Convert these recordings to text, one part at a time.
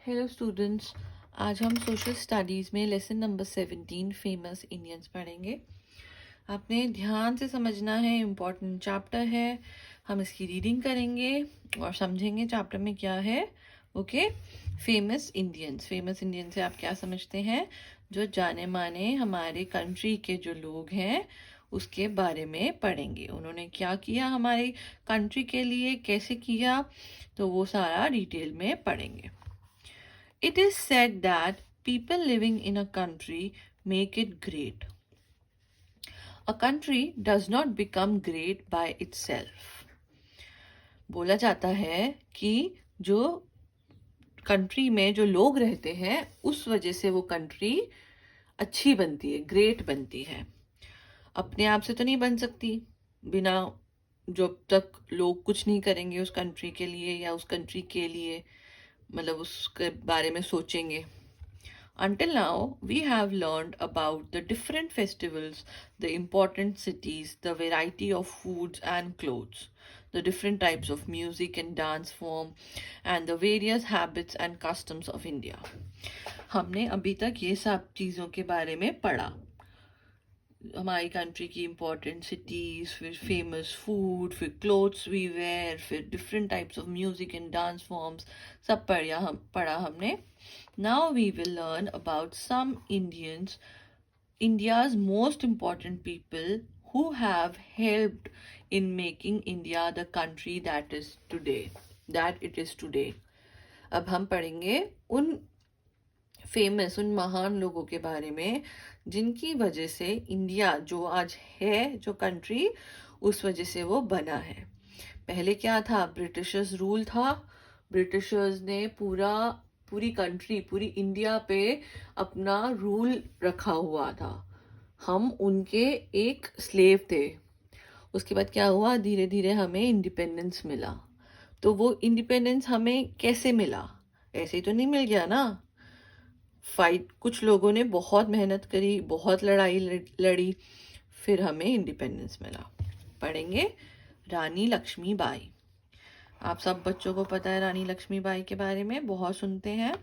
Hello students. आज हम social studies में लेसन नंबर 17 फेमस इंडियंस पढ़ेंगे। आपने ध्यान से समझना है, इम्पोर्टेंट चैप्टर है। हम इसकी रीडिंग करेंगे और समझेंगे चैप्टर में क्या है। ओके। फेमस इंडियंस से आप क्या समझते हैं? जो जाने माने हमारे कंट्री के जो लोग हैं उसके बारे में पढ़ेंगे। उन्होंने क्या किया हमारे कंट्री के लिए, कैसे किया, तो वो सारा डिटेल में पढ़ेंगे। It is said that people living in a country make it great. A country does not become great by itself. बोला जाता है कि जो कंट्री में जो लोग रहते हैं उस वजह से वो कंट्री अच्छी बनती है, ग्रेट बनती है। अपने आप से तो नहीं बन सकती, बिना जब तक लोग कुछ नहीं करेंगे उस कंट्री के लिए या उस कंट्री के लिए, मतलब उसके बारे में सोचेंगे। Until now, we have learned about the different festivals, the important cities, the variety of foods and clothes, the different types of music and dance form, and the various habits and customs of India. हमने अभी तक ये सब चीज़ों के बारे में पढ़ा। हमारी कंट्री की इम्पोर्टेंट सिटीज़, फिर फेमस फूड, फिर क्लोथ्स वी वेयर, फिर different types of music and dance forms, सब पढ़ा हमने। Now we will learn about some India's most important people who have helped in making India the country that it is today. अब हम पढ़ेंगे उन महान लोगों के बारे में जिनकी वजह से इंडिया जो आज है, जो कंट्री, उस वजह से वो बना है। पहले क्या था? ब्रिटिशर्स रूल था। ब्रिटिशर्स ने पूरी कंट्री, पूरी इंडिया पे अपना रूल रखा हुआ था। हम उनके एक स्लेव थे। उसके बाद क्या हुआ? धीरे धीरे हमें इंडिपेंडेंस मिला। तो वो इंडिपेंडेंस हमें कैसे मिला? ऐसे ही तो नहीं मिल गया ना। कुछ लोगों ने बहुत मेहनत करी, बहुत लड़ाई लड़ी, फिर हमें इंडिपेंडेंस मिला। पढ़ेंगे रानी लक्ष्मीबाई। आप सब बच्चों को पता है रानी लक्ष्मीबाई के बारे में, बहुत सुनते हैं।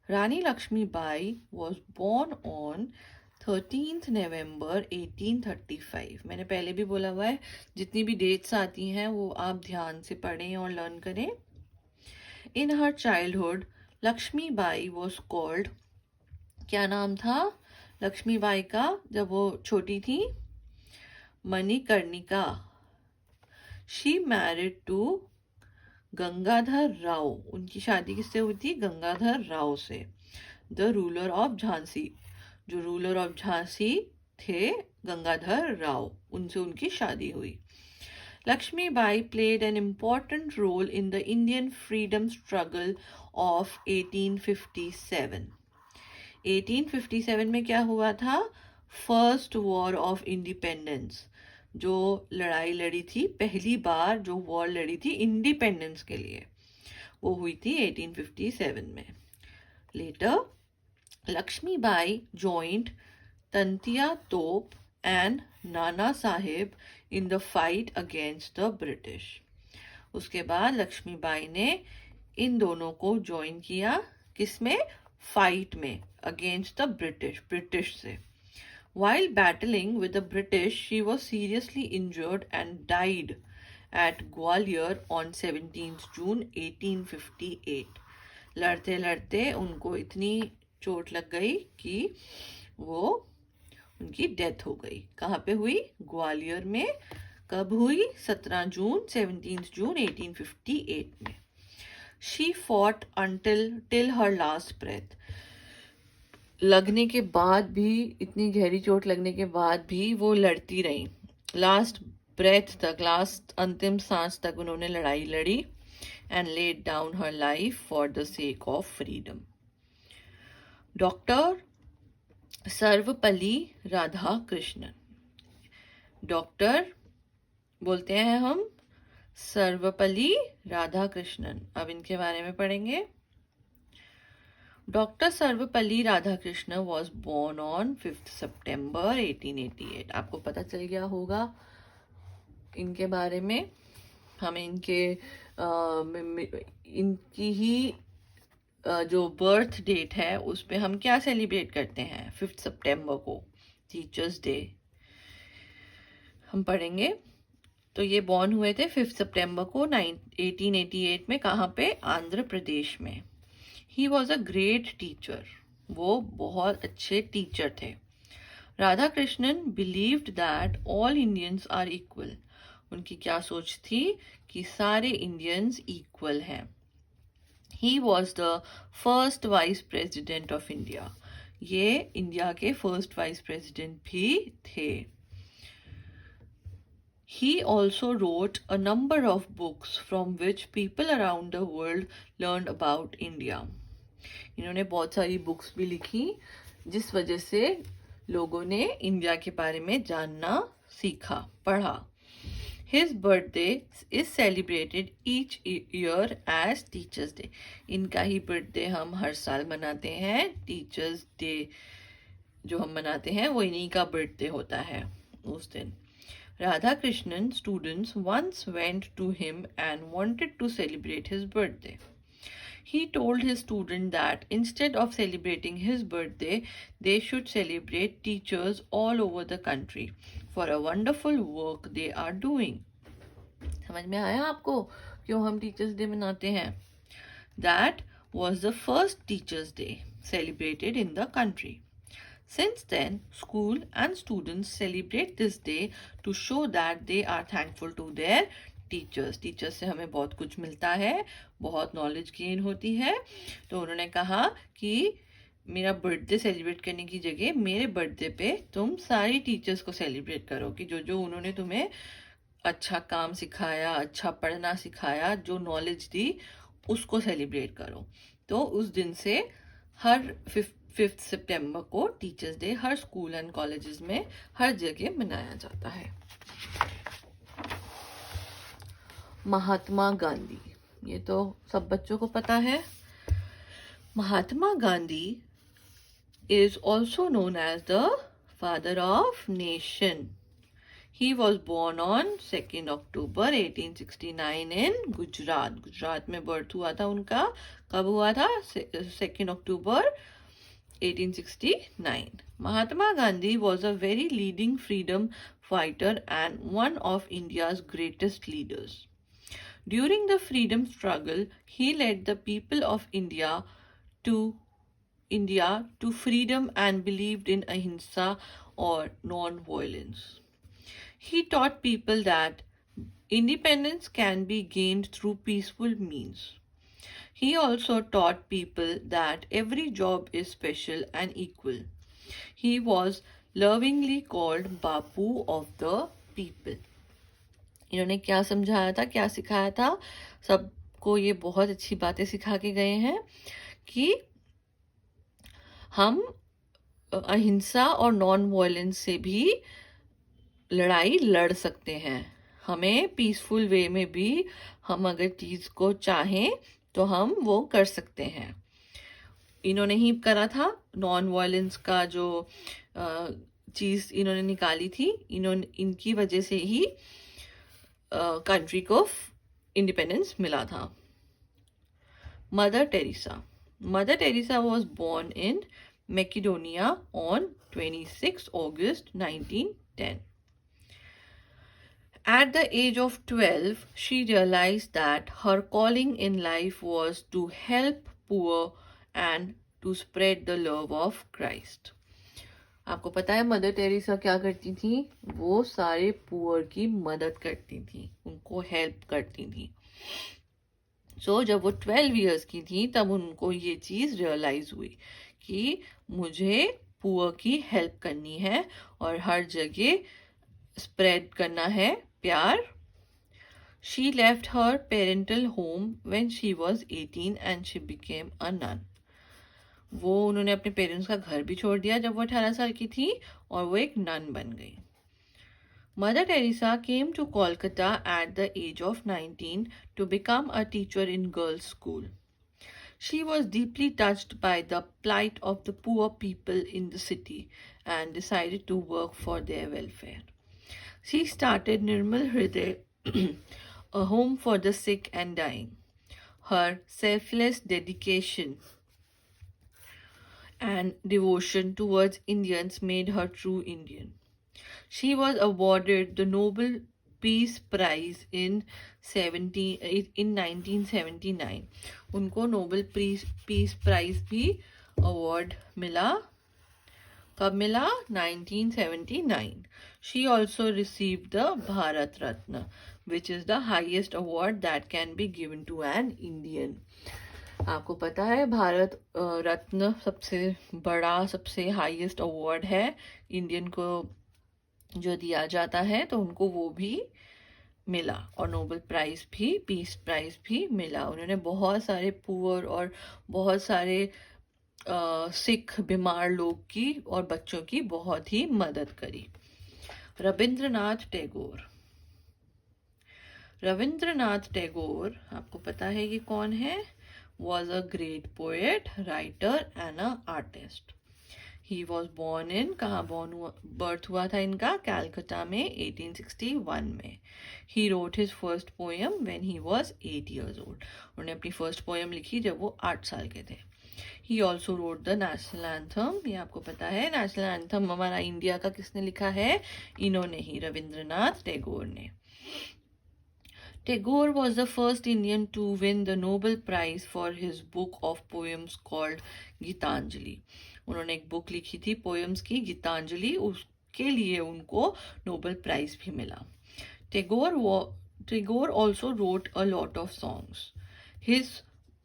रानी लक्ष्मीबाई वॉज बोर्न ऑन 13 नवंबर 1835। मैंने पहले भी बोला हुआ है, जितनी भी डेट्स आती हैं वो आप ध्यान से पढ़ें और लर्न करें। In her childhood Lakshmibai was called, क्या नाम था लक्ष्मीबाई का जब वो छोटी थी? Manikarnika. She married to Gangadhar Rao. उनकी शादी किससे हुई थी? गंगाधर राव से। The ruler of Jhansi. जो रूलर ऑफ झांसी थे गंगाधर राव, उनसे उनकी शादी हुई। Lakshmibai played an important role in the Indian freedom struggle of 1857. 1857 में क्या हुआ था? First war of independence. जो लड़ाई लड़ी थी, पहली बार जो वॉर लड़ी थी इंडिपेंडेंस के लिए, वो हुई थी 1857 में। लेटर लक्ष्मीबाई जॉइंट तंतिया तोप and Nana Sahib in the fight against the British. उसके बाद लक्ष्मीबाई ने इन दोनों को ज्वाइन किया, किसमें? फाइट में, अगेंस्ट द ब्रिटिश से। While battling with the British, she was seriously injured and died at Gwalior on 17th June 1858. लड़ते लड़ते उनको इतनी चोट लग गई कि वो उनकी डेथ हो गई। कहाँ पे हुई? ग्वालियर में। कब हुई? 17 जून 1858 में। She fought till her last breath. लगने के बाद भी, इतनी गहरी चोट लगने के बाद भी वो लड़ती रही। लास्ट ब्रेथ तक, लास्ट अंतिम सांस तक उन्होंने लड़ाई लड़ी and laid down her life for the sake of freedom. Doctor Sarvepalli Radhakrishnan. Doctor बोलते हैं हम सर्वपल्ली राधाकृष्णन। अब इनके बारे में पढ़ेंगे। Doctor Sarvepalli Radhakrishna was born on 5 September 1888। आपको पता चल गया होगा इनके बारे में। हमें इनकी ही जो बर्थ डेट है उस पे हम क्या सेलिब्रेट करते हैं 5 सितंबर को, टीचर्स डे हम पढ़ेंगे। तो ये बॉर्न हुए थे 5 सितंबर को 1888 में, कहाँ पे, आंध्र प्रदेश में। He was a great teacher, वो बहुत अच्छे टीचर थे। Radha Krishnan believed that all Indians are equal, उनकी क्या सोच थी कि सारे इंडियंस इक्वल हैं। He was the first vice president of India, ये इंडिया के फर्स्ट वाइस प्रेसिडेंट भी थे। He also wrote a number of books from which people around the world learned about India. इन्होंने बहुत सारी बुक्स भी लिखी जिस वजह से लोगों ने इंडिया के बारे में जानना सीखा, पढ़ा। His birthday is celebrated each year as Teachers Day. इनका ही बर्थडे हम हर साल मनाते हैं। टीचर्स डे जो हम मनाते हैं वो इन्हीं का बर्थडे होता है उस दिन। Radhakrishnan students once went to him and wanted to celebrate his birthday. He told his student that instead of celebrating his birthday, they should celebrate teachers all over the country for a wonderful work they are doing. समझ में आया आपको क्यों हम teachers day मनाते हैं? That was the first Teachers Day celebrated in the country. Since then, school and students celebrate this day to show that they are thankful to their teachers. Teachers से हमें बहुत कुछ मिलता है, बहुत नॉलेज गेन होती है। तो उन्होंने कहा कि मेरा बर्थडे सेलिब्रेट करने की जगह मेरे बर्थडे पे तुम सारी टीचर्स को सेलिब्रेट करो कि जो जो उन्होंने तुम्हें अच्छा काम सिखाया, अच्छा पढ़ना सिखाया, जो नॉलेज दी उसको सेलिब्रेट करो। तो उस दिन से हर 5 सितंबर को teachers day her school and colleges में हर जगह मनाया जाता है। महात्मा गांधी, ये तो सब बच्चों को पता है। Mahatma Gandhi is also known as the father of nation. He was born on 2nd October 1869 in Gujarat. Gujarat में बर्थ हुआ था उनका। कब हुआ था? 2nd October 1869. Mahatma Gandhi was a very leading freedom fighter and one of India's greatest leaders. During the freedom struggle, he led the people of India to freedom and believed in ahimsa or non-violence. He taught people that independence can be gained through peaceful means. He also taught people that every job is special and equal. He was lovingly called Bapu of the people. इन्होंने क्या समझाया था, क्या सिखाया था? सबको ये बहुत अच्छी बातें सिखा के गए हैं कि हम अहिंसा और नॉन वायलेंस से भी लड़ाई लड़ सकते हैं। हमें पीसफुल वे में भी हम अगर चीज़ को चाहें तो हम वो कर सकते हैं। इन्होंने ही करा था नॉन वायलेंस का जो चीज़ इन्होंने निकाली थी, इनकी वजह से ही कंट्री को इंडिपेंडेंस मिला था। Mother Teresa was born in Macedonia on 26 August 1910. At the age of 12, she realized that her calling in life was to help poor and to spread the love of Christ. आपको पता है mother Teresa क्या करती थी? वो सारे poor की मदद करती थी, उनको हेल्प करती थी। जब वो 12 इयर्स की थी तब उनको ये चीज़ रियलाइज हुई कि मुझे पुअर की हेल्प करनी है और हर जगह स्प्रेड करना है प्यार। She left her parental home when she was 18 and she became a nun. उन्होंने अपने पेरेंट्स का घर भी छोड़ दिया जब वो 18 साल की थी और वो एक नन बन गई। Mother Teresa came to Kolkata at the age of 19 to become a teacher in girls' school. She was deeply touched by the plight of the poor people in the city and decided to work for their welfare. She started Nirmal Hriday, a home for the sick and dying. Her selfless dedication and devotion towards Indians made her true Indian. She was awarded the Nobel Peace Prize in 1979. उनको Nobel peace prize भी award मिला. कब मिला? 1979. She also received the Bharat Ratna, which is the highest award that can be given to an Indian. आपको पता है भारत रत्न सबसे बड़ा सबसे हाईएस्ट अवार्ड है इंडियन को जो दिया जाता है, तो उनको वो भी मिला और नोबेल प्राइज भी पीस प्राइज भी मिला. उन्होंने बहुत सारे पुअर और बहुत सारे सिख बीमार लोग की और बच्चों की बहुत ही मदद करी. रविंद्रनाथ टैगोर. रविंद्रनाथ टैगोर आपको पता है कि कौन है? was a great poet, writer and an artist. He was born in कहाँ बर्थ हुआ था इनका? कैलकाटा में 1861 में. He wrote his first poem when he was 8 years old. उन्होंने अपनी फर्स्ट पोएम लिखी जब वो 8 साल के थे. He also wrote the national anthem. ये आपको पता है नेशनल एंथम हमारा इंडिया का किसने लिखा है? इन्होंने ही, रविंद्रनाथ टैगोर ने. Tagore was the first Indian to win the Nobel Prize for his book of poems called Geetanjali. उन्होंने एक बुक लिखी थी पोएम्स की, गीतांजलि, उसके लिए उनको नोबेल प्राइज भी मिला. Tagore also wrote a lot of songs. His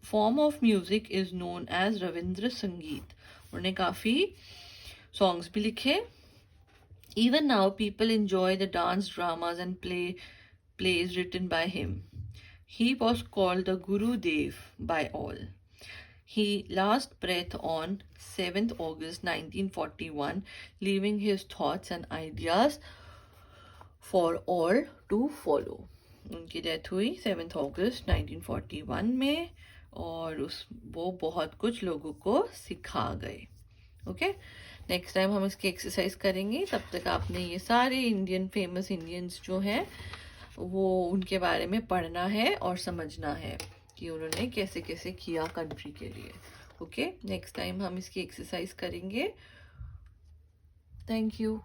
form of music is known as Ravindra संगीत. उन्होंने काफ़ी songs भी लिखे. Even now people enjoy the dance dramas and plays written by him. He was called the Guru Dev by all. He last breath on 7th August 1941, leaving his thoughts and ideas for all to follow. उनकी death हुई 7th August 1941 में और वो बहुत कुछ लोगों को सिखा गए. ओके, नेक्स्ट टाइम हम इसकी एक्सरसाइज करेंगे. तब तक आपने ये सारे इंडियन फेमस इंडियंस जो हैं वो उनके बारे में पढ़ना है और समझना है कि उन्होंने कैसे कैसे किया कंट्री के लिए. ओके, नेक्स्ट टाइम हम इसकी एक्सरसाइज करेंगे. Thank you.